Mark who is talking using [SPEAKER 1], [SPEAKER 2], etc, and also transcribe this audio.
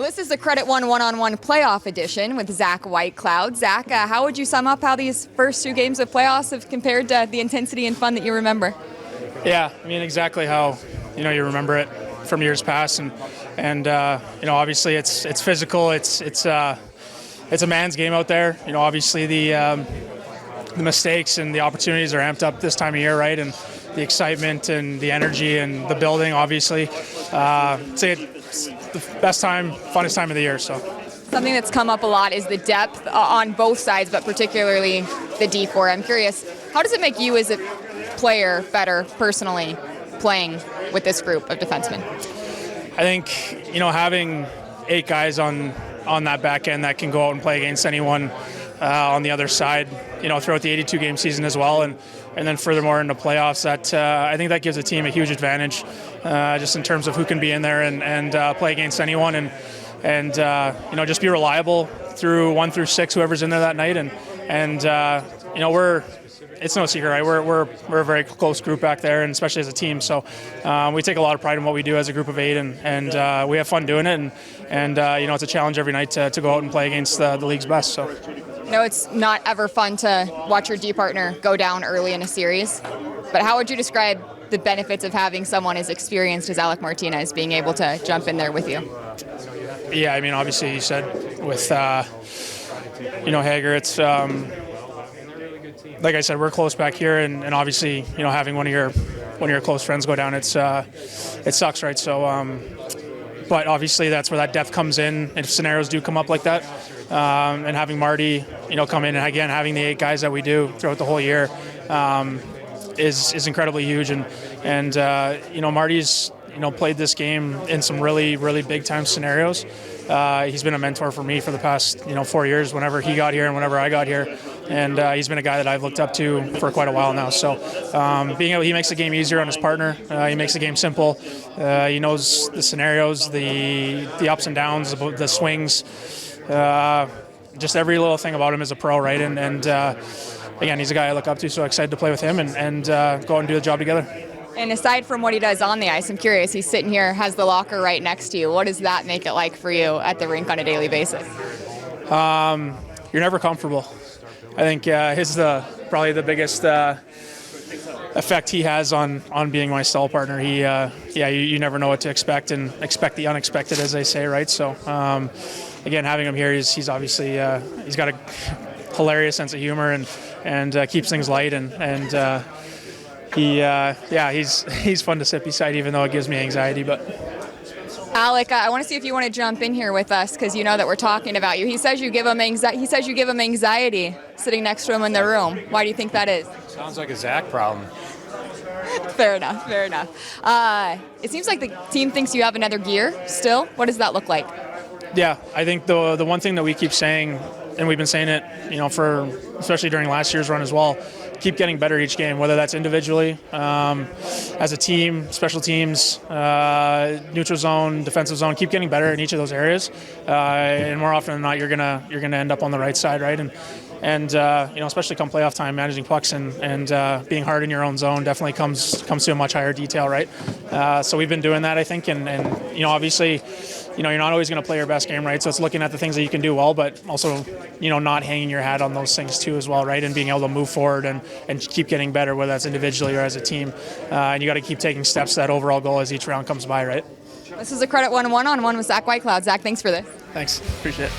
[SPEAKER 1] Well, this is the Credit One one-on-one playoff edition with Zach Whitecloud. Zach, how would you sum up how these first two games of playoffs have compared to the intensity and fun that you remember?
[SPEAKER 2] Yeah, I mean exactly how you remember it from years past, and obviously it's physical. It's a man's game out there. Obviously the mistakes and the opportunities are amped up this time of year, right? And the excitement and the energy and the building, obviously. Say it's the best time, funnest time of the year. So
[SPEAKER 1] something that's come up a lot is the depth on both sides, but particularly the D4. I'm curious, how does it make you as a player better personally playing with this group of defensemen?
[SPEAKER 2] I think having 8 guys on that back end that can go out and play against anyone on the other side, throughout the 82-game season as well, and then furthermore in the playoffs, that I think that gives a team a huge advantage, just in terms of who can be in there and play against anyone, and just be reliable through 1 through 6, whoever's in there that night, and it's no secret, right? We're a very close group back there, and especially as a team. So we take a lot of pride in what we do as a group of 8, and we have fun doing it. And it's a challenge every night to go out and play against the league's best. So.
[SPEAKER 1] It's not ever fun to watch your D partner go down early in a series, but how would you describe the benefits of having someone as experienced as Alec Martinez being able to jump in there with you?
[SPEAKER 2] Yeah, I mean, obviously you said with Hager, it's like I said, we're close back here, and obviously having one of your close friends go down, it sucks, right? So but obviously that's where that depth comes in if scenarios do come up like that, and having Marty come in, and again having the 8 guys that we do throughout the whole year is incredibly huge, and Marty's played this game in some really, really big time scenarios. He's been a mentor for me for the past 4 years, whenever he got here and whenever I got here, and he's been a guy that I've looked up to for quite a while now. So he makes the game easier on his partner. He makes the game simple. He knows the scenarios, the ups and downs, the swings. Just every little thing about him is a pro, right? And again, he's a guy I look up to, so excited to play with him and go out and do the job together.
[SPEAKER 1] And aside from what he does on the ice, I'm curious, he's sitting here, has the locker right next to you. What does that make it like for you at the rink on a daily basis?
[SPEAKER 2] You're never comfortable. I think his probably the biggest effect he has on being my stall partner. You never know what to expect, and expect the unexpected, as they say, right? So again, having him here, he's obviously he's got a hilarious sense of humor and keeps things light, and he's fun to sit beside, even though it gives me anxiety. But
[SPEAKER 1] Alec, I want to see if you want to jump in here with us, because you know that we're talking about you. He says you give him anxiety sitting next to him in the room. Why do you think that is?
[SPEAKER 3] Sounds like a Zach problem.
[SPEAKER 1] Fair enough. It seems like the team thinks you have another gear still. What does that look like?
[SPEAKER 2] Yeah, I think the one thing that we keep saying, and we've been saying it, for especially during last year's run as well, keep getting better each game, whether that's individually, as a team, special teams, neutral zone, defensive zone. Keep getting better in each of those areas, and more often than not, you're gonna end up on the right side, right? And especially come playoff time, managing pucks and being hard in your own zone definitely comes to a much higher detail, right? So we've been doing that, I think, and obviously, you're not always going to play your best game, right? So it's looking at the things that you can do well, but also, not hanging your hat on those things too as well, right? And being able to move forward and keep getting better, whether that's individually or as a team. And you got to keep taking steps to that overall goal as each round comes by, right?
[SPEAKER 1] This is a Credit One one-on-one with Zach Whitecloud. Zach, thanks for this.
[SPEAKER 2] Thanks. Appreciate it.